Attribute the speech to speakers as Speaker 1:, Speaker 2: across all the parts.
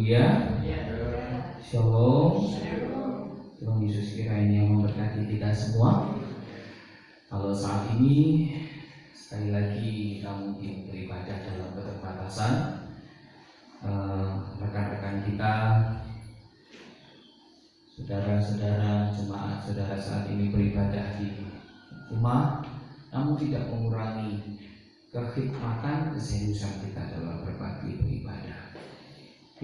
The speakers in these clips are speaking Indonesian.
Speaker 1: Haleluya. Shalom. Tuhan Yesus kiranya memberkati kita semua. Kalau saat ini sekali lagi kita mungkin beribadah dalam keterbatasan, rekan-rekan kita, saudara-saudara jemaat saudara saat ini beribadah di rumah, namun tidak mengurangi kekhidmatan keseriusan kita dalam berbagi beribadah.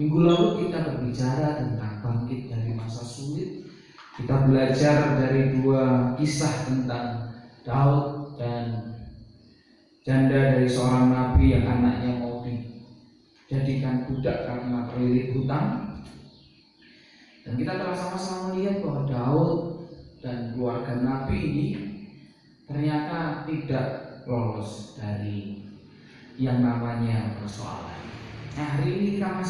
Speaker 1: Minggu lalu kita berbicara tentang bangkit dari masa sulit. Kita belajar dari dua kisah tentang Daud dan janda dari seorang nabi yang anaknya mau dijadikan budak karena terlilit hutang. Dan kita telah sama-sama melihat bahwa Daud dan keluarga nabi ini ternyata tidak lolos dari yang namanya persoalan. Nah, hari ini kita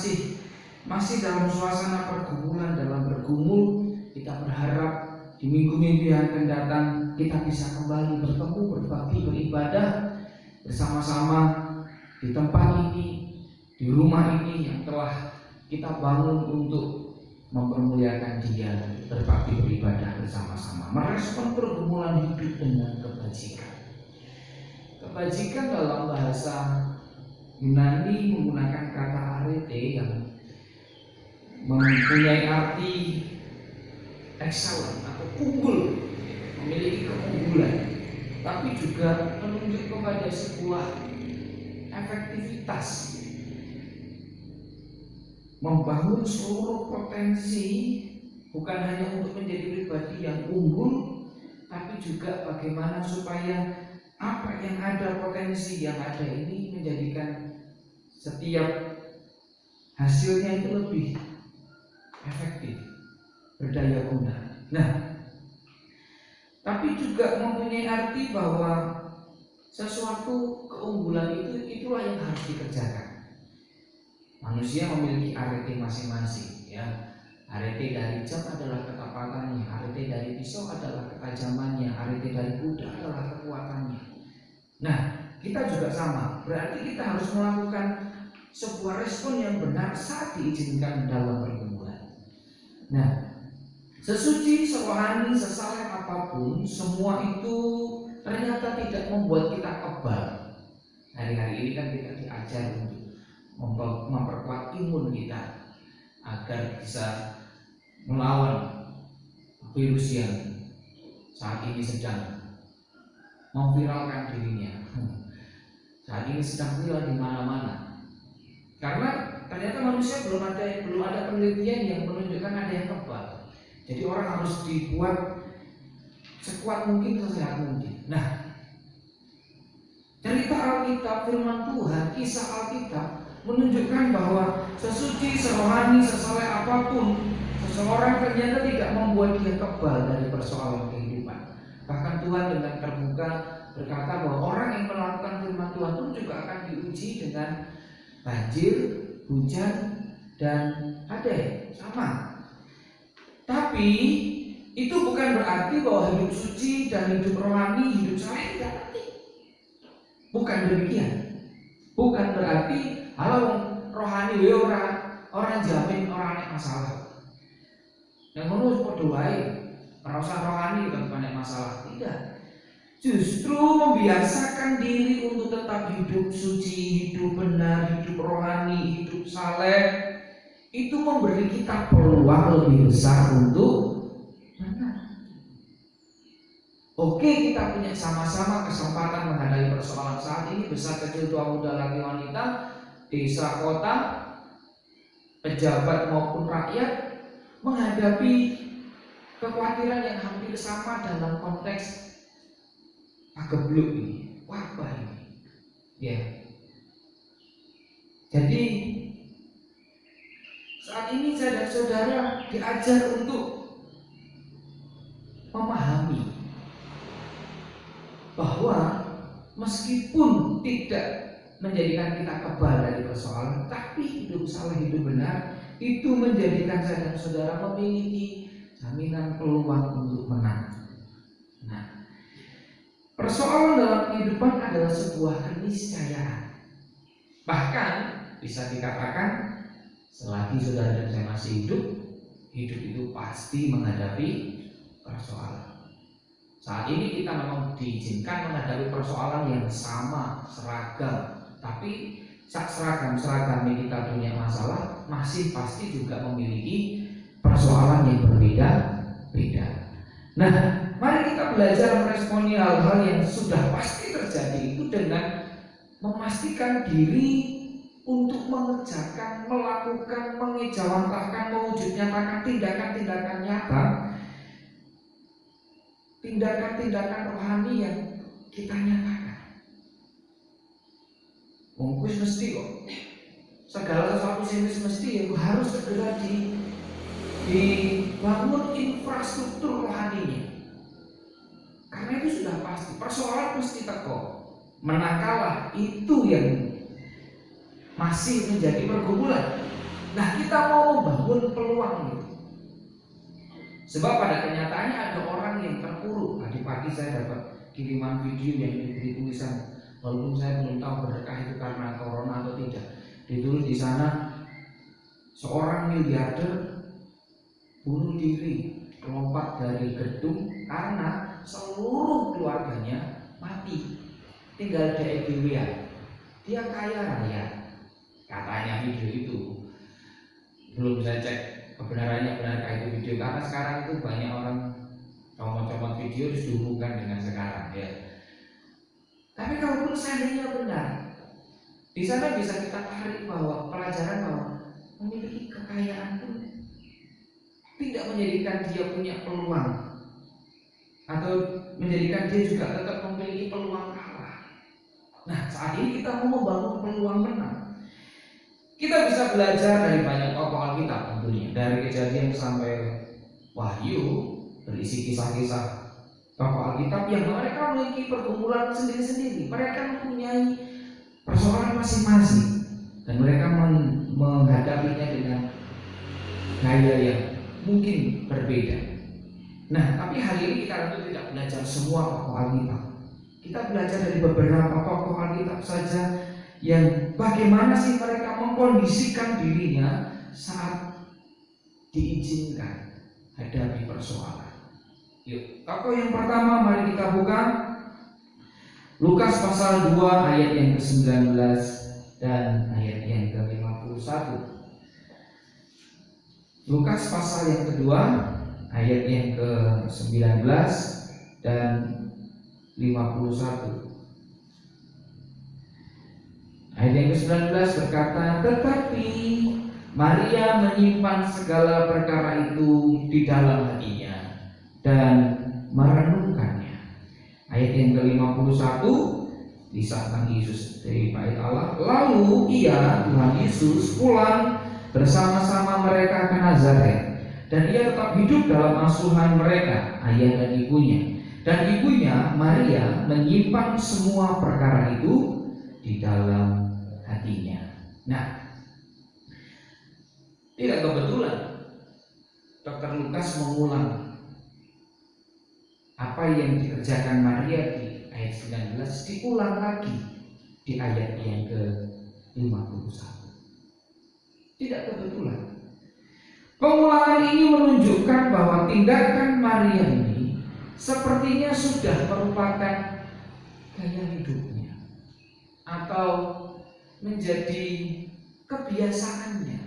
Speaker 1: masih dalam suasana pergumulan, dalam bergumul. Kita berharap di minggu-minggu yang akan datang kita bisa kembali bertemu, berbagi, beribadah bersama-sama di tempat ini, di rumah ini yang telah kita bangun untuk mempermuliakan Dia, berbagi beribadah bersama-sama, merespon pergumulan hidup dengan kebajikan. Kebajikan dalam bahasa Yunani menggunakan kata arete yang mempunyai arti excellent atau unggul, memiliki keunggulan, tapi juga menunjuk kepada sebuah efektivitas, membangun seluruh potensi, bukan hanya untuk menjadi pribadi yang unggul, tapi juga bagaimana supaya apa yang ada, potensi yang ada ini menjadikan setiap hasilnya itu lebih efektif, berdaya guna. Nah, tapi juga mempunyai arti bahwa sesuatu keunggulan itulah yang harus dikerjakan. Manusia memiliki arete masing-masing, ya. Arete dari jam adalah ketapatannya, arete dari pisau adalah ketajamannya, arete dari kuda adalah kekuatannya. Nah, kita juga sama. Berarti kita harus melakukan sebuah respon yang benar saat diizinkan dalam pergumulan. Nah, sesuci, serohani, sesaleh apapun, semua itu ternyata tidak membuat kita kebal. Hari-hari ini kan kita diajar untuk memperkuat imun kita agar bisa melawan virus yang saat ini sedang memviralkan dirinya. Saat ini sedang viral di mana-mana. Karena ternyata manusia belum ada penelitian yang menunjukkan ada yang kebal. Jadi orang harus dibuat sekuat mungkin, sesehat mungkin. Nah, cerita Alkitab, firman Tuhan, kisah Alkitab menunjukkan bahwa sesuci, serohani, sesaleh apapun, seseorang ternyata tidak membuat dia kebal dari persoalan kehidupan. Bahkan Tuhan dengan terbuka berkata bahwa orang yang melakukan firman Tuhan pun juga akan diuji dengan banjir, hujan, dan badai, sama. Tapi itu bukan berarti bahwa hidup suci dan hidup rohani, hidup saleh tidak penting. Bukan demikian. Bukan berarti kalau rohani orang jamin orang nek masalah. Yang menurut padha wae, ora usah rohani kan banyak masalah. Tidak. Justru membiasakan diri untuk tetap hidup suci, hidup benar, hidup rohani, hidup saleh, itu memberi kita peluang lebih besar untuk benar. Oke, kita punya sama-sama kesempatan menghadapi persoalan saat ini, besar kecil, tua muda, laki wanita, desa kota, pejabat maupun rakyat, menghadapi kekhawatiran yang hampir sama dalam konteks pagebluk ini, wabah ini, ya. Jadi saat ini saya dan saudara diajar untuk memahami bahwa meskipun tidak menjadikan kita kebal dari persoalan, tapi hidup saleh, hidup benar, itu menjadikan saya dan saudara memiliki jaminan peluang untuk menang. Nah, persoalan dalam kehidupan adalah sebuah keniscayaan. Bahkan bisa dikatakan Selagi saudara dan saya masih hidup, hidup itu pasti menghadapi persoalan. Saat ini kita memang diizinkan menghadapi persoalan yang sama, seragam, tapi saat seragam-seragamnya kita punya masalah, masih pasti juga memiliki persoalan yang berbeda-beda. Nah, mari kita belajar meresponi hal-hal yang sudah pasti terjadi itu dengan memastikan diri untuk mengerjakan, melakukan, mengejawantahkan, mewujudnyatakan tindakan-tindakan nyata, tindakan-tindakan rohani yang kita nyatakan. Mungkus mesti kok segala sesuatu mesti yang harus segera dibangun infrastruktur rohaninya. Karena itu sudah pasti, persoalan mesti teko. Menang kalah itu yang masih menjadi pergumulan. Nah, kita mau membangun peluang itu. Sebab pada kenyataannya ada orang yang terpuruk. Tadi pagi saya dapat kiriman video yang diberi tulisan, walaupun saya belum tahu berkah itu karena corona atau tidak. Ditulis di sana, seorang miliarder bunuh diri, lompat dari gedung karena seluruh keluarganya mati, tinggal dia. Dia kaya raya, katanya video itu. Belum saya cek kebenarannya benarkah itu video, karena sekarang itu banyak orang comot-comot video dihubungkan dengan sekarang ya. Tapi kalaupun seandainya benar, di sana bisa kita tarik bahwa pelajaran bahwa memiliki kekayaan pun tidak menjadikan dia punya peluang atau menjadikan dia juga tetap memiliki peluang kalah. Nah, saat ini kita mau membangun peluang menang. Kita bisa belajar dari banyak tokoh Alkitab tentunya, dari Kejadian sampai Wahyu, berisi kisah-kisah tokoh Alkitab yang mereka memiliki pergumulan sendiri-sendiri. Mereka mempunyai persoalan masing-masing dan mereka menghadapinya dengan gaya yang mungkin berbeda. Nah, tapi hari ini kita tentu tidak belajar semua tokoh Alkitab. Kita belajar dari beberapa tokoh Alkitab saja yang bagaimana sih mereka mengkondisikan dirinya saat diizinkan hadapi persoalan. Yuk, tokoh yang pertama mari kita buka Lukas pasal 2 ayat yang ke-19 dan ayat yang ke-51. Lukas pasal yang kedua ayat yang ke-19 dan 51. Ayat yang ke-19 berkata, tetapi Maria menyimpan segala perkara itu di dalam hatinya dan merenungkannya. Ayat yang ke-51, di saat Tuhan Yesus dari bait Allah, lalu ia, Tuhan Yesus, pulang bersama-sama mereka ke Nazaret, dan ia tetap hidup dalam asuhan mereka, ayah dan ibunya. Dan ibunya Maria menyimpan semua perkara itu di dalam hatinya. Nah, tidak kebetulan Dr. Lukas mengulang apa yang dikerjakan Maria di ayat 19 diulang lagi di ayat yang ke-51. Tidak kebetulan. Pengulangan ini menunjukkan bahwa tindakan Maria ini sepertinya sudah merupakan gaya hidupnya atau menjadi kebiasaannya,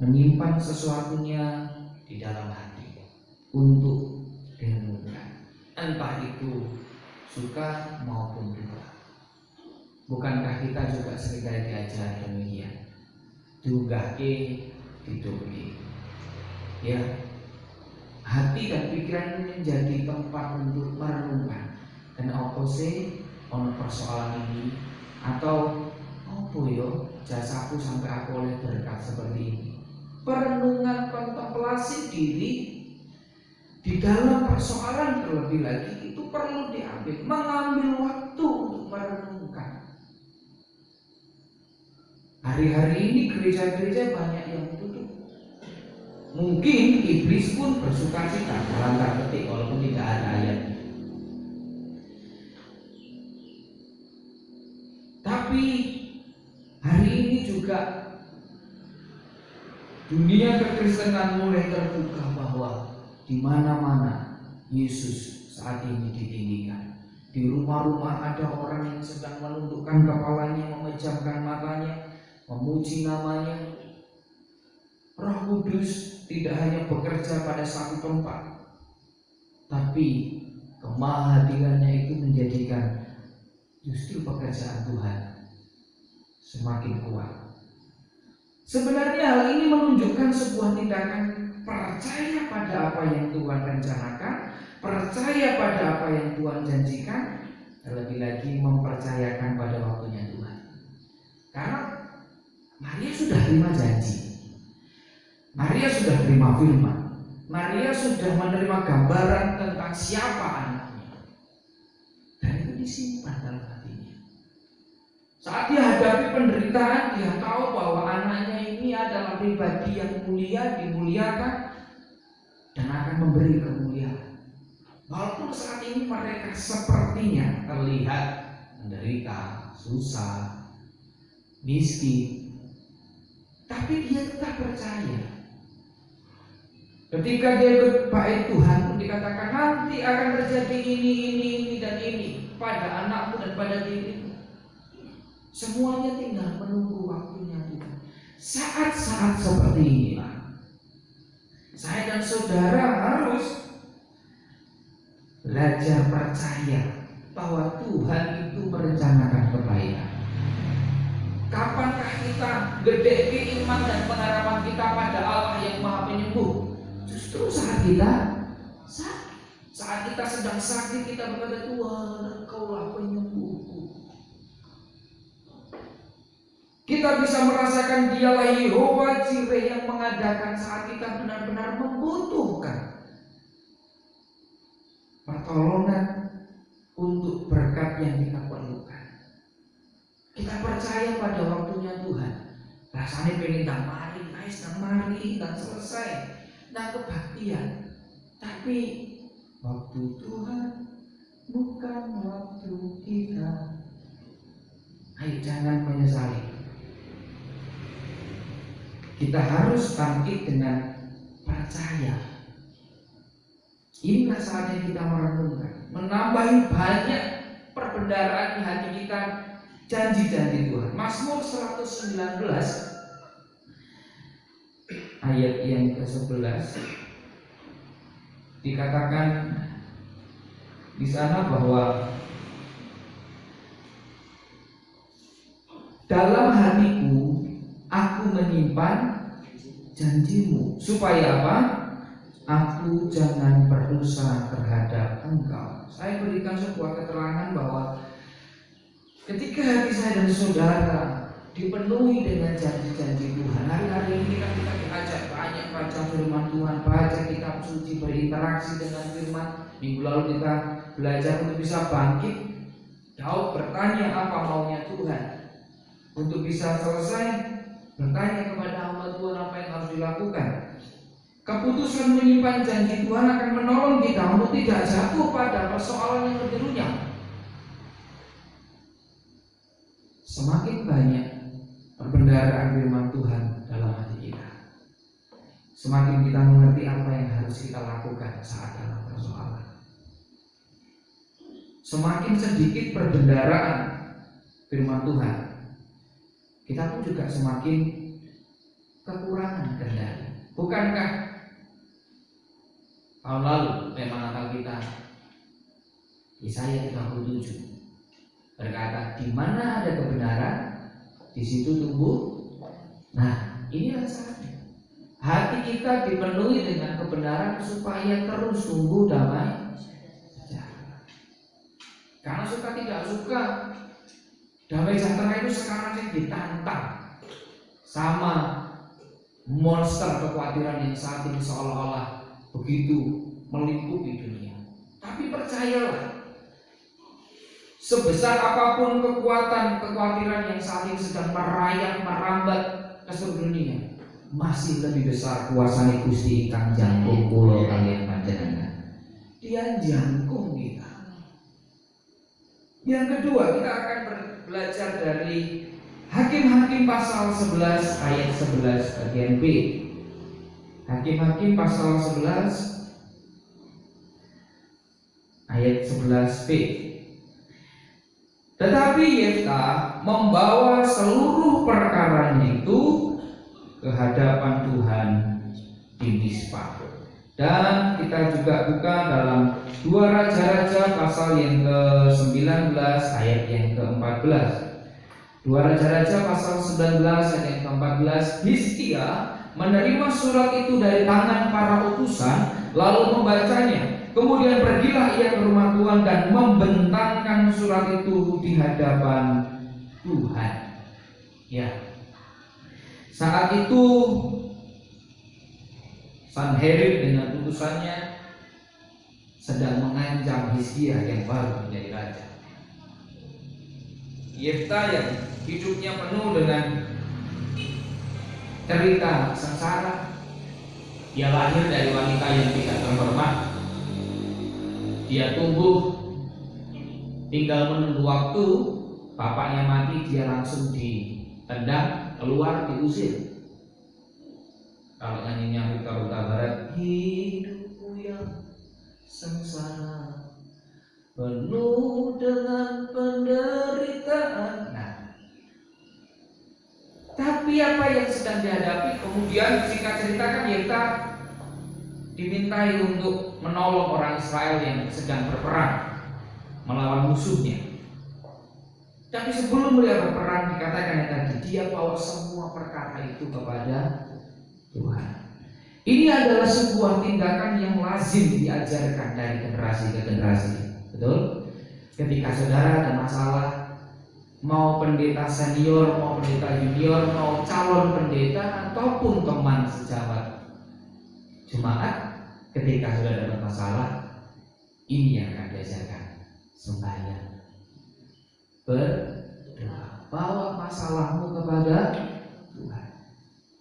Speaker 1: menyimpan sesuatunya di dalam hati untuk direnungkan, entah itu suka maupun duka. Bukankah kita juga seringkali diajar demikian? Diunggahke, didoke. Ya, hati dan pikiran menjadi tempat untuk merenungkan. Dan apa sih ono persoalan ini, atau apa yo jasaku sampai aku oleh berkat seperti ini. Perenungan kontemplasi diri di dalam persoalan terlebih lagi itu perlu diambil, mengambil waktu untuk merenungkan. Hari-hari ini gereja-gereja banyak yang tutup. Mungkin iblis pun bersuka cita dalam tanda petik walaupun tidak ada ayatnya. Tapi hari ini juga Dunia kekristenan mulai terbuka bahwa di mana-mana Yesus saat ini ditinggikan. Di rumah-rumah ada orang yang sedang menundukkan kepalanya, memejamkan matanya, memuji namanya. Roh Kudus tidak hanya bekerja pada satu tempat, tapi kemahadirannya itu menjadikan justru pekerjaan Tuhan semakin kuat. Sebenarnya hal ini menunjukkan sebuah tindakan percaya pada apa yang Tuhan rencanakan, percaya pada apa yang Tuhan janjikan, terlebih lagi mempercayakan pada waktunya Tuhan. Karena Maria sudah terima janji, Maria sudah terima firman, Maria sudah menerima gambaran tentang siapa anaknya, dan itu disimpan dalam hatinya. Saat dia hadapi penderitaan, dia tahu bahwa anaknya ini adalah pribadi yang mulia, dimuliakan, dan akan memberi kemuliaan. Walaupun saat ini mereka sepertinya terlihat menderita, susah, miskin, tapi dia tetap percaya. Ketika dia ikut bait Tuhan pun dikatakan nanti akan terjadi ini, dan ini pada anakmu dan pada dirimu. Semuanya tinggal menunggu waktunya Tuhan. Saat-saat seperti inilah saya dan saudara harus belajar percaya bahwa Tuhan itu merencanakan kebaikan. Kapankah kita gede iman dan pengharapan kita pada Allah yang Maha Penyembuh? Justru saat kita sakit, saat kita sedang sakit, kita berkata, Tuhan, Engkaulah penyembuhku. Kita bisa merasakan Dialah Yehova Jireh yang mengadakan saat kita benar-benar membutuhkan pertolongan untuk berkat yang kita perlukan. Kita percaya pada waktunya Tuhan. Rasanya pengen dan mari, dan selesai, dan kebaktian. Tapi waktu Tuhan bukan waktu kita. Ayo jangan menyesali. Kita harus bangkit dengan percaya. Inilah saatnya kita merenungkan, menambahi banyak perbendaharaan di hati kita, janji-janji Tuhan. Mazmur 119 ayat yang ke-11 dikatakan di sana bahwa dalam hatiku aku menyimpan janjimu, supaya apa? Aku jangan berdosa terhadap Engkau. Saya berikan sebuah keterangan bahwa ketika hati saya dan saudara dipenuhi dengan janji-janji Tuhan, hari-hari ini kan kita diajak banyak baca firman Tuhan, baca kitab suci, berinteraksi dengan firman. Minggu lalu kita belajar untuk bisa bangkit, jauh bertanya apa maunya Tuhan, untuk bisa selesai bertanya kepada hamba Tuhan apa yang harus dilakukan. Keputusan menyimpan janji Tuhan akan menolong kita untuk tidak jatuh pada persoalan yang lebih runyam. Semakin banyak perbendaharaan firman Tuhan dalam hati kita, semakin kita mengerti apa yang harus kita lakukan saat dalam persoalan. Semakin sedikit perbendaharaan firman Tuhan, kita pun juga semakin kekurangan kendali. Bukankah tahun lalu tema Natal kita Yesaya 37 berkata, di mana ada kebenaran, di situ tumbuh. Nah, inilah saatnya hati kita dipenuhi dengan kebenaran supaya terus tumbuh damai sejahtera. Karena suka tidak suka, damai sejahtera itu sekarang yang ditantang sama monster kekhawatiran yang saat ini seolah-olah begitu melingkupi dunia. Tapi percayalah, sebesar apapun kekuatan kekhawatiran yang saat ini sedang merayap merambat ke seluruh dunia, masih lebih besar kuasanya Gusti ingkang jangkung kula kaliyan panjenengan. Dia jangkung kita. Yang kedua, kita akan belajar dari Hakim-Hakim pasal 11 ayat 11 bagian B. Hakim-Hakim pasal 11 ayat 11b. Tetapi Yefta membawa seluruh perkaranya itu ke hadapan Tuhan di Mizpah. Dan kita juga buka dalam 2 Raja-Raja pasal yang ke-19 ayat yang ke-14. 2 Raja-Raja pasal 19 ayat yang ke-14. Hizkia menerima surat itu dari tangan para utusan, lalu membacanya. Kemudian pergilah ia ke rumah Tuhan dan membentangkan surat itu di hadapan Tuhan. Ya. Saat itu Sanherib dengan utusannya sedang mengancam Hizkia yang baru menjadi raja. Yefta yang hidupnya penuh dengan cerita sengsara. Dia lahir dari wanita yang tidak terhormat. Dia tumbuh, tinggal menunggu waktu, bapaknya mati, dia langsung ditendang, keluar, diusir. Kalau nyanyinya Rita Huta Barat, hidupku yang sengsara, penuh dengan penderitaan. Nah, tapi apa yang sedang dihadapi? Kemudian singkat ceritakan Yefta dimintai untuk menolong orang Israel yang sedang berperang melawan musuhnya. Tapi sebelum dia berperang, dikatakan tadi dia bawa semua perkara itu kepada Tuhan. Ini adalah sebuah tindakan yang lazim diajarkan dari generasi ke generasi. Betul? Ketika saudara ada masalah, mau pendeta senior, mau pendeta junior, mau calon pendeta ataupun teman sejawat jemaat, ketika sudah dapat masalah, ini yang akan diajarkan: sembahyang, berdoa, bawa masalahmu kepada Tuhan.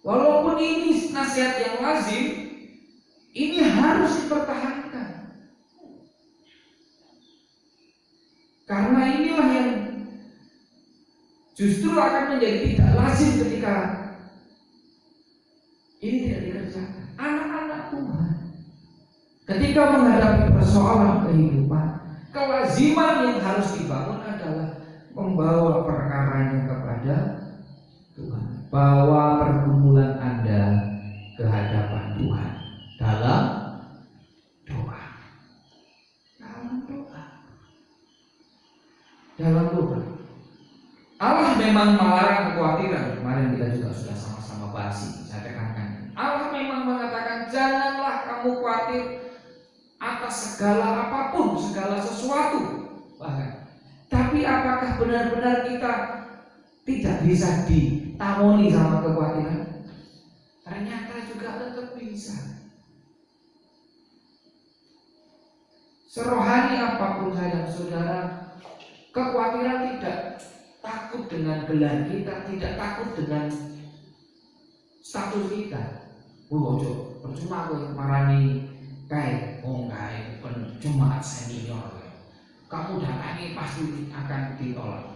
Speaker 1: Walaupun ini nasihat yang lazim, ini harus dipertahankan. Karena inilah yang justru akan menjadi tidak lazim ketika ini tidak dikerjakan. Anak-anak Tuhan ketika menghadapi persoalan kehidupan, kelaziman yang harus dibangun adalah membawa perkaranya kepada Tuhan. Bawa pergumulan Anda ke hadapan Tuhan dalam doa. Dalam doa. Allah memang melarang kekhawatiran. Kemarin kita juga sudah sama-sama bahas ini. Saya tekankan. Allah memang mengatakan janganlah kamu khawatir atas segala apapun, segala sesuatu. Bahkan. Tapi apakah benar-benar kita tidak bisa ditamoni sama kekhawatiran? Ternyata juga tetap bisa. Serohani apapun sayang saudara, kekhawatiran tidak takut dengan gelar kita, tidak takut dengan status kita. Ojo, percuma aku yang marani kayak jemaat senior. Kamu datangi pasti akan ditolak.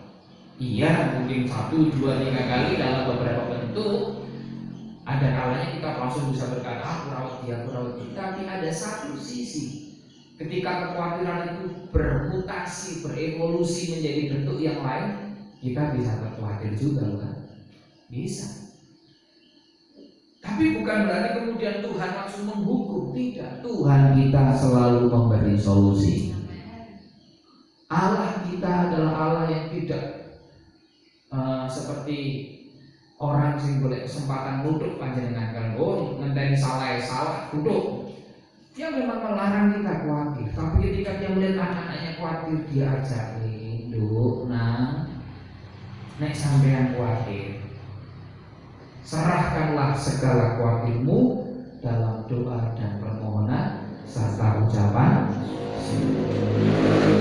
Speaker 1: Iya, mungkin 1, 2, 3 kali dalam beberapa bentuk. Ada kalanya kita langsung bisa berkata, aku rawat dia, aku rawat dia. Tapi ada satu sisi, ketika kekhawatiran itu bermutasi, berevolusi menjadi bentuk yang lain, kita bisa berkhawatir juga, bukan? Bisa. Tapi bukan berarti kemudian Tuhan langsung menghukum. Tidak. Tuhan kita selalu memberi solusi. Allah kita adalah Allah yang tidak seperti orang sing boleh kesempatan duduk panjenengan kan, ngenteni salah duduk. Dia memang melarang kita khawatir. Tapi ketika dia melihat anak-anaknya khawatir, dia ajak duduk, nek sampean khawatir, serahkanlah segala khawatirmu dalam doa dan permohonan serta ucapan.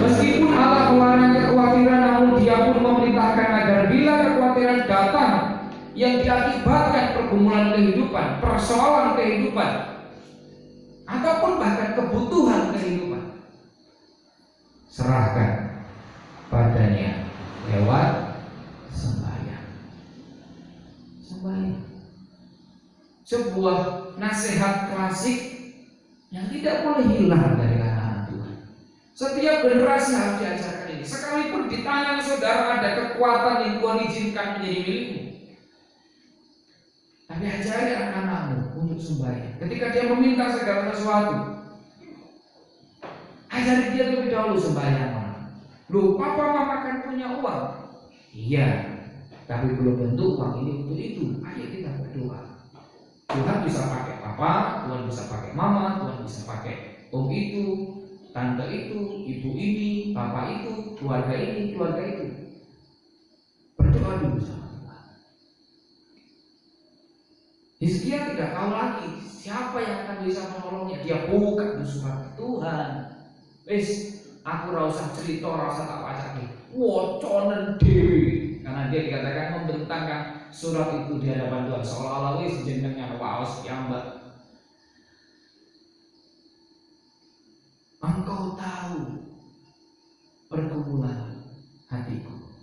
Speaker 1: Meskipun Allah melarang kekhawatiran, namun Dia pun memerintahkan agar bila kekhawatiran datang yang diakibatkan pergumulan kehidupan, persoalan kehidupan, ataupun bahkan kebutuhan kehidupan, serahkan padanya lewat sembahyang. sebuah nasihat klasik yang tidak boleh hilang dari anak-anak Tuhan. Setiap generasi harus diajarkan ini. Sekalipun di tangan saudara ada kekuatan yang Tuhan izinkan menjadi milikmu, tapi ajari anak-anakmu untuk sembahyang. Ketika dia meminta segala sesuatu, ajari dia lebih dahulu sembahyang. Loh, papa mama kan punya uang. Iya, tapi belum tentu uang ini untuk itu. Ayo kita berdoa. Tuhan bisa pakai papa, Tuhan bisa pakai mama, Tuhan bisa pakai om itu, tante itu, ibu ini, papa itu, keluarga ini, keluarga itu. Berdoa dulu sama Tuhan. Hizkia tidak tahu lagi siapa yang akan bisa menolongnya. Dia buka di surat Tuhan. Wis, aku rasa cerita, rasa tak baca nih. Woconen dewi. Karena dia dikatakan membentangkan surat itu di hadapan Tuhan, seolah-olah wis jenengan waos piyambak. Engkau tahu pergumulan hatiku.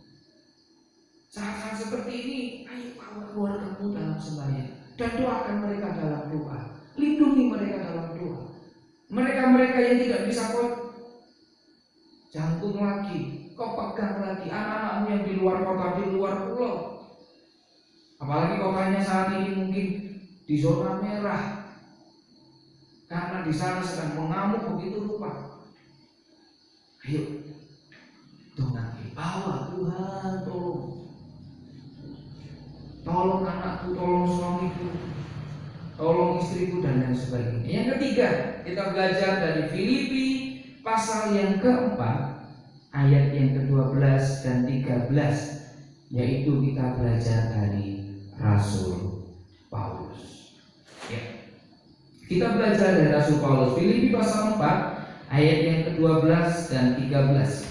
Speaker 1: Saat-saat seperti ini, ayo bawa keluargamu dalam sembahyang dan doakan mereka dalam doa. Lindungi mereka dalam doa. Mereka-mereka yang tidak bisa kau jantung lagi, kau pegang lagi, anak-anakmu yang di luar kota, di luar pulau. Apalagi kotanya saat ini mungkin di zona merah, karena di sana sedang mengamuk begitu rupa. Ayo, Tuhan, bawa Tuhan, tolong anakku, tolong suamiku, tolong istriku dan lain sebagainya. Yang ketiga, kita belajar dari Filipi pasal yang keempat, ayat yang ke-12 dan 13, yaitu kita belajar dari Rasul Paulus. Ya. Kita belajar dari Rasul Paulus, Filipi pasal 4 ayat yang ke-12 dan 13.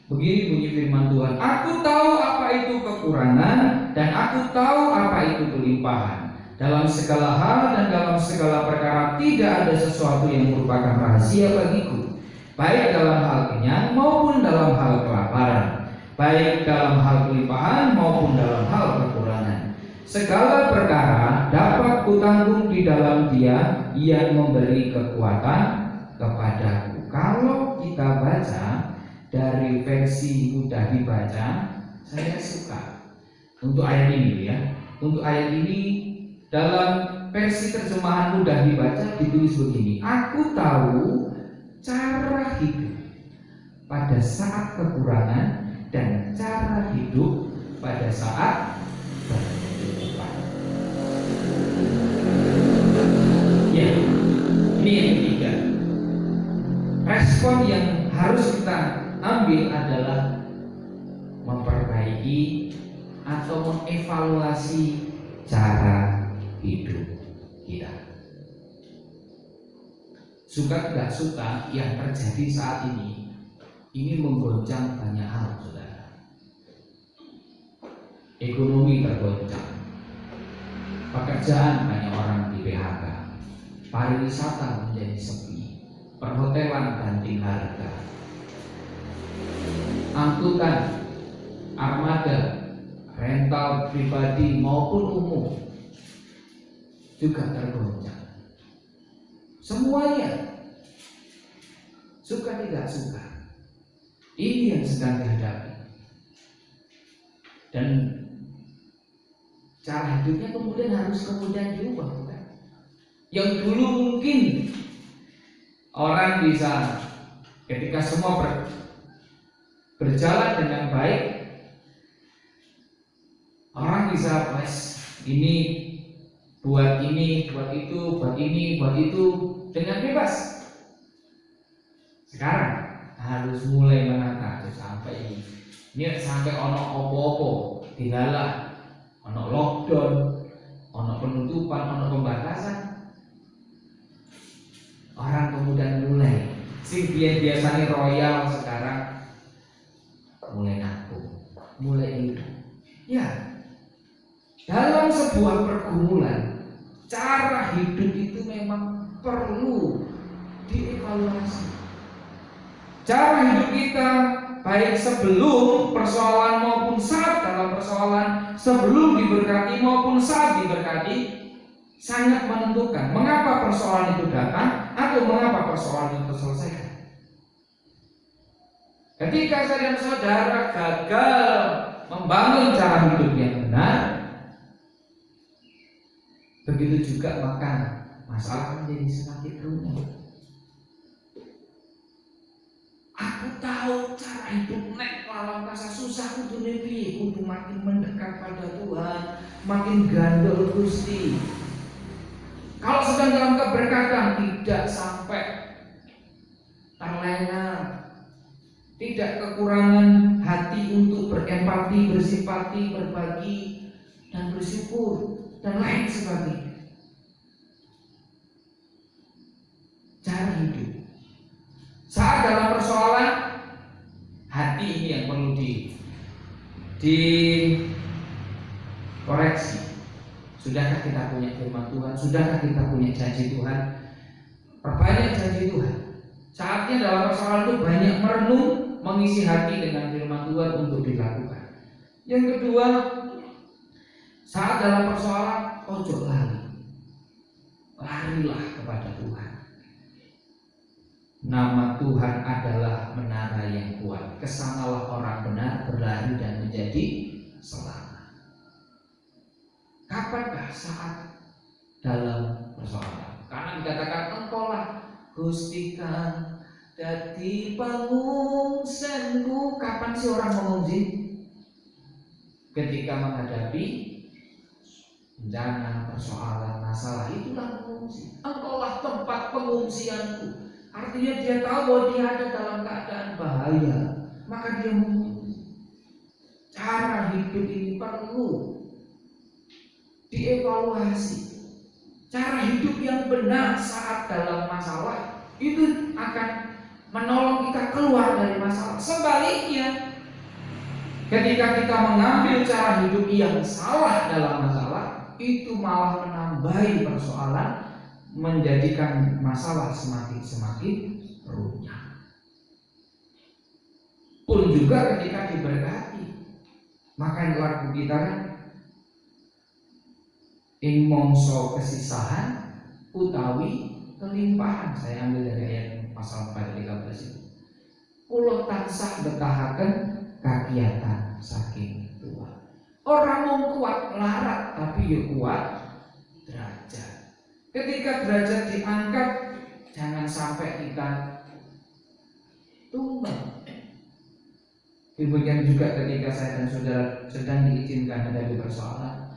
Speaker 1: Begini bunyi firman Tuhan, aku tahu apa itu kekurangan dan aku tahu apa itu kelimpahan. Dalam segala hal dan dalam segala perkara tidak ada sesuatu yang merupakan rahasia bagiku, baik dalam hal kenyang maupun dalam hal kelaparan, baik dalam hal kelimpahan maupun dalam hal kekurangan. Segala perkara dapat kutanggung di dalam Dia yang memberi kekuatan kepadaku. Kalau kita baca dari versi mudah dibaca, saya suka untuk ayat ini ya. Untuk ayat ini dalam versi terjemahan mudah dibaca ditulis begini: aku tahu cara hidup pada saat kekurangan dan cara hidup pada saat berkecukupan. Ya, ini yang ketiga. Respon yang harus kita ambil adalah memperbaiki atau mengevaluasi cara hidup kita. Suka tidak suka yang terjadi saat ini menggoncang banyak hal, saudara. Ekonomi tergoncang, pekerjaan banyak orang di PHK, pariwisata menjadi sepi, perhotelan banting harga, angkutan, armada, rental pribadi maupun umum juga tergoncang. Semuanya, suka tidak suka, ini yang sedang dihadapi. Dan cara hidupnya kemudian harus diubah, bukan? Yang dulu mungkin orang bisa ketika semua berjalan dengan baik, orang bisa ini buat ini, buat itu, buat ini, buat itu dengan bebas. Sekarang harus mulai menata sampai ono opo-opo dilala, ono lockdown, ono penutupan, ono pembatasan. Orang kemudian mulai sing biasanya royal sekarang mulai nabung, mulai hidup. Ya, dalam sebuah pergumulan, cara hidup itu memang perlu dievaluasi. Cara hidup kita baik sebelum persoalan maupun saat dalam persoalan, sebelum diberkati maupun saat diberkati, sangat menentukan mengapa persoalan itu datang atau mengapa persoalan itu terselesaikan. Ketika saya dan saudara gagal membangun cara hidup yang benar, begitu juga maka masalah menjadi semakin rumit. Aku tahu cara hidup nek lawan rasa susah kudu piye, kudu makin mendekat pada Tuhan, makin gandul Gusti. Kalau sedang dalam keberkatan tidak sampai terlena, tidak kekurangan hati untuk berempati, bersimpati, berbagi dan bersyukur dan lain sebagainya. Cara hidup. Saat dalam persoalan hati ini yang perlu dikoreksi. Sudahkah kita punya firman Tuhan? Sudahkah kita punya janji Tuhan? Perbanyak janji Tuhan. Saatnya dalam persoalan itu banyak merenung, mengisi hati dengan firman Tuhan untuk dilakukan. Yang kedua, saat dalam persoalan ojo lari. Larilah kepada Tuhan. Nama Tuhan adalah menara yang kuat. Kesanalah orang benar berlari dan menjadi selamat. Kapankah saat dalam persoalan? Karena dikatakan engkaulah gustikan dadi pangungsenku. Kapan sih orang mengungsi? Ketika menghadapi bencana, persoalan, masalah, itulah mengungsi. Engkaulah tempat pengungsianku. Artinya dia tahu bahwa dia ada dalam keadaan bahaya, maka dia mengungsi. Cara hidup ini perlu dievaluasi. Cara hidup yang benar saat dalam masalah itu akan menolong kita keluar dari masalah. Sebaliknya, ketika kita mengambil cara hidup yang salah dalam masalah, itu malah menambahi persoalan, menjadikan masalah semakin rumit. Pun juga ketika diberkati, maka lagu kita kan ing mongso kesisahan utawi kelimpahan. Saya ambil dari ayat pasal 4:13 itu. Kula tansah betahaken kagiatan saking Tuhan. Orang mau kuat larat tapi ya kuat derajat. Ketika derajat diangkat, jangan sampai kita tumbang. Demikian juga ketika saya dan saudara sedang diizinkan menghadapi persoalan,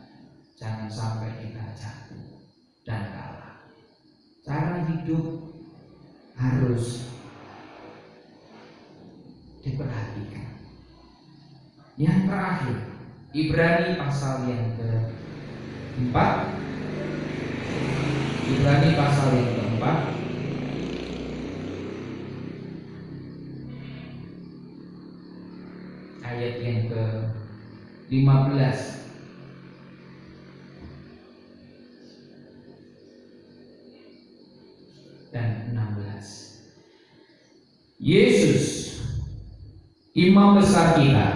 Speaker 1: jangan sampai kita jatuh dan kalah. Cara hidup harus diperhatikan. Yang terakhir, Ibrani pasal yang ke-4. Ibrani pasal yang ke-4 ayat yang ke-15 dan 16. Yesus, imam besar kita,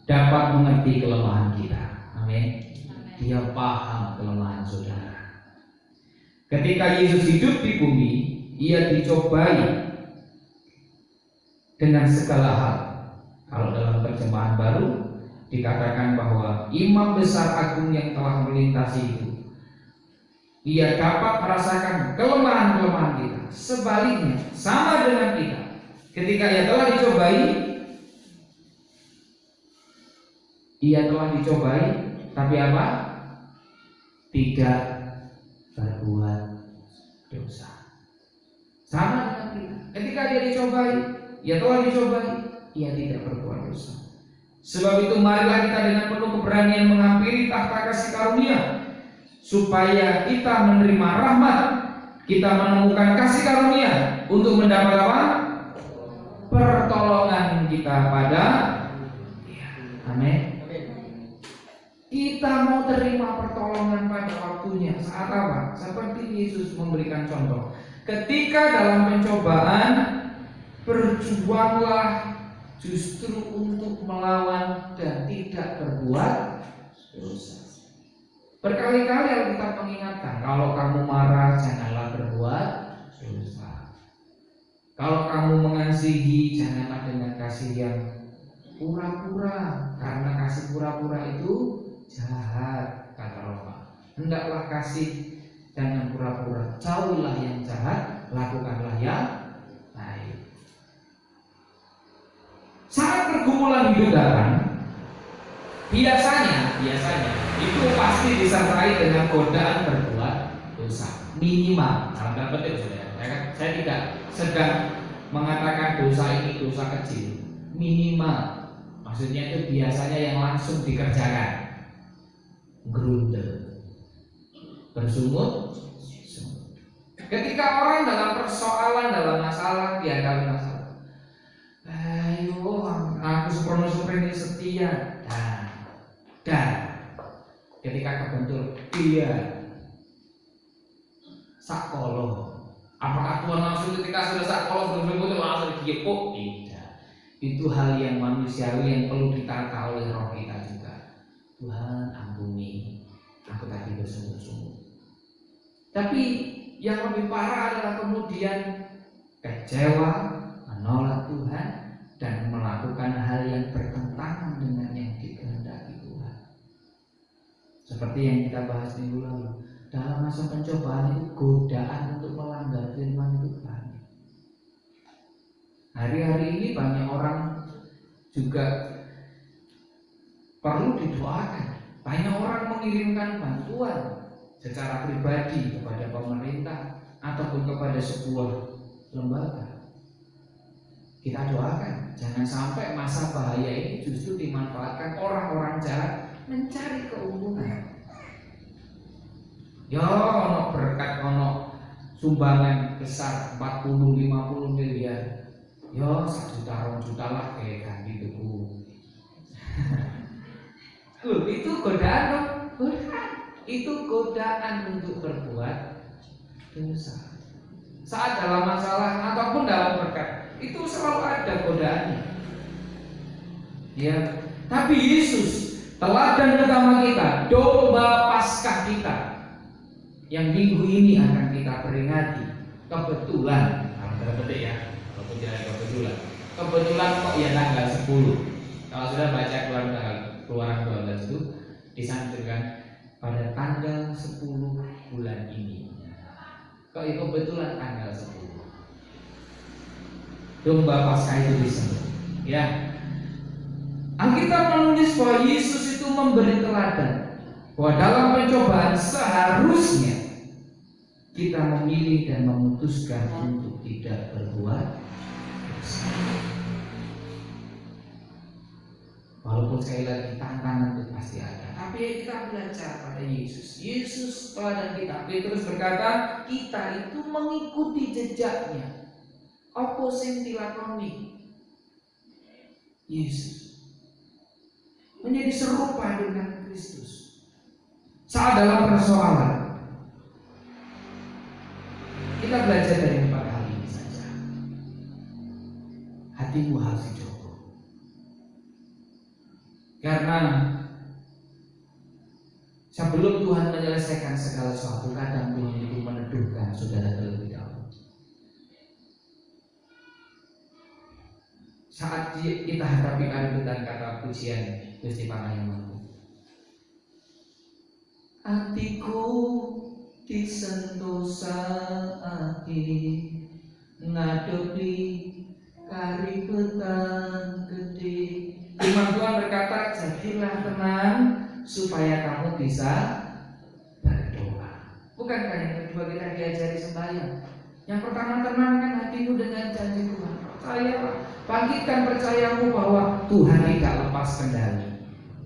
Speaker 1: dapat mengerti kelemahan kita. Amin. Dia paham kelemahan saudara. Ketika Yesus hidup di bumi, ia dicobai dengan segala hal. Kalau dalam terjemahan baru dikatakan bahwa imam besar agung yang telah melintasi itu, ia dapat merasakan kelemahan-kelemahan kita. Sebaliknya, sama dengan kita, ketika ia telah dicobai, tapi apa? Tidak berbuat dosa. Sama dengan kita. Ketika dia dicobai, ia telah dicobai, ia tidak berbuat dosa. Sebab itu marilah kita dengan penuh keberanian menghampiri tahta kasih karunia, supaya kita menerima rahmat, kita menemukan kasih karunia untuk mendapat apa? Pertolongan kita pada Amin. Kita mau terima pertolongan pada waktunya. Saat apa? Seperti Yesus memberikan contoh. Ketika dalam pencobaan, berjuanglah justru untuk melawan dan tidak berbuat dosa. Berkali-kali Alkitab mengingatkan, kalau kamu marah janganlah berbuat dosa. Kalau kamu mengasihi janganlah dengan kasih yang pura-pura, karena kasih pura-pura itu jahat, kata Roma. Hendaklah kasih jangan pura-pura, jauhilah yang jahat, lakukanlah yang baik. Saat pergumulan hidup datang, biasanya itu pasti disertai dengan godaan berbuat dosa minimal. Dalam tanda petik, saudara, saya tidak sedang mengatakan dosa ini dosa kecil, minimal. Maksudnya itu biasanya yang langsung dikerjakan, grundel, bersungut. Ketika orang dalam persoalan, dalam masalah, dihadapi masalah, ayo aku sepenuh-sepenuhnya setia, dan ketika kebentur dia sakolo. Apakah Tuhan langsung ketika sudah sakolo betul-betul langsung digepuk? Tidak. Itu hal yang manusiawi yang perlu ditata oleh roh kita juga. Tuhan ampuni, aku tadi bersungguh-sungguh. Tapi yang lebih parah adalah kemudian kecewa, menolak Tuhan, dan melakukan hal yang bertentangan dengan yang dikehendaki Tuhan. Seperti yang kita bahas minggu lalu, dalam masa pencobaan itu godaan untuk melanggar firman Tuhan. Hari-hari ini banyak orang juga perlu didoakan. Banyak orang mengirimkan bantuan secara pribadi kepada pemerintah ataupun kepada sebuah lembaga. Kita doakan jangan sampai masa bahaya ini justru dimanfaatkan orang-orang jahat mencari keuntungan. Ya, ono berkat, ono sumbangan besar 40-50 miliar. Ya, 1 juta, 2 juta lah kayak ganti tuku. Loh, itu godaan dong. Godaan. Itu godaan untuk berbuat dosa. Saat dalam masalah ataupun dalam berkat, itu selalu ada godaannya. Ya, tapi Yesus teladan utama kita, domba Paskah kita, yang minggu ini akan kita peringati. Kebetulan, kalau betul ya, walaupun jangan kebetulan kok ya tanggal 10. Kalau sudah baca Keluaran 12 itu disanjurkan pada tanggal 10 bulan ini. Kok ya kebetulan tanggal 10. Domba Paskah itu disebut. Ya. Alkitab menulis bahwa Yesus itu memberi teladan bahwa dalam pencobaan seharusnya kita memilih dan memutuskan untuk tidak berbuat dosa. Walaupun sekali lagi tantangan itu pasti ada, tapi kita belajar pada Yesus. Yesus teladan kita. Petrus berkata, kita itu mengikuti jejaknya. Apa sing dilakoni Yesus? Menjadi serupa dengan Kristus. Saat dalam persoalan, kita belajar dari 4 hal ini saja. Hatimu harus dicoba. Karena sebelum Tuhan menyelesaikan segala sesuatu, kadang Tuhan itu meneduhkan saudara terlebih dahulu. Saat kita hadapi keributan kata pujian Gusti Pangayomanku, hatiku disentuh saiki ngadepi keributan gede. Firman Tuhan berkata, jadilah tenang supaya kamu bisa berdoa. Bukankah yang kedua kita diajari sembahyang? Yang pertama, tenangkan hatimu dengan janji Tuhan. Percayalah, bangkitkan percayamu bahwa Tuhan tidak lepas kendali.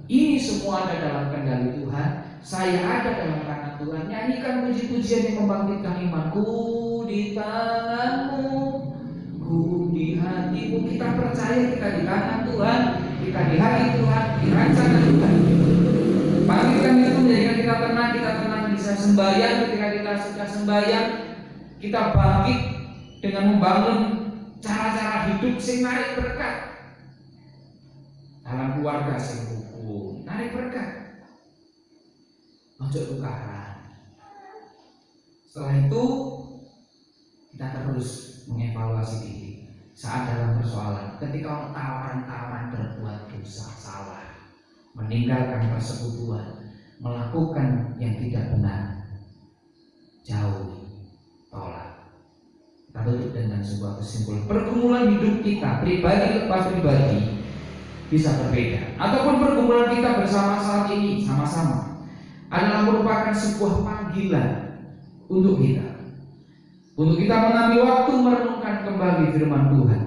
Speaker 1: Ini semua ada dalam kendali Tuhan. Saya ada dalam tangan Tuhan. Nyanyikan puji-pujian yang membangkitkan imanku di tanganmu, ku di hatimu. Kita percaya kita di tangan Tuhan, kita di hati Tuhan, di rancangan Tuhan. Bangkitkan itu menjadikan kita tenang bisa sembahyang. Ketika kita sudah sembahyang, kita bangkit dengan membangun cara-cara hidup sing narik berkat. dalam keluarga sing rukun, narik berkat. Ojo tukaran. Setelah itu kita terus mengevaluasi diri saat dalam persoalan. Ketika orang tawaran-tawaran berbuat dosa, salah, meninggalkan persekutuan, melakukan yang tidak benar, jauhi, tolak. Kita tutup dengan sebuah kesimpulan. Pergumulan hidup kita pribadi lepas pribadi bisa berbeda, ataupun pergumulan kita bersama saat ini sama-sama adalah merupakan sebuah panggilan untuk kita mengambil waktu merenungkan kembali firman Tuhan,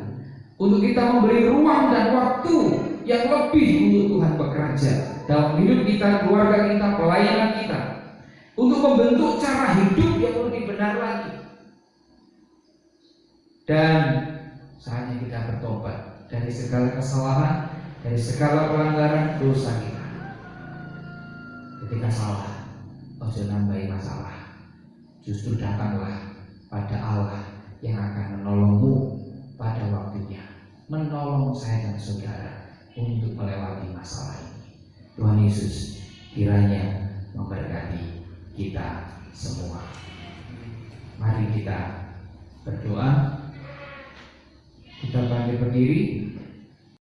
Speaker 1: untuk kita memberi ruang dan waktu yang lebih untuk Tuhan bekerja dalam hidup kita, keluarga kita, pelayanan kita, untuk membentuk cara hidup yang lebih benar lagi. Dan saatnya kita bertobat dari segala kesalahan, dari segala pelanggaran dosa kita. Ketika salah, ojo nambahi masalah. Justru datanglah pada Allah yang akan menolongmu pada waktunya, menolong saya dan saudara untuk melewati masalah ini. Tuhan Yesus kiranya memberkati kita semua. Mari kita berdoa. Kita bangkit berdiri.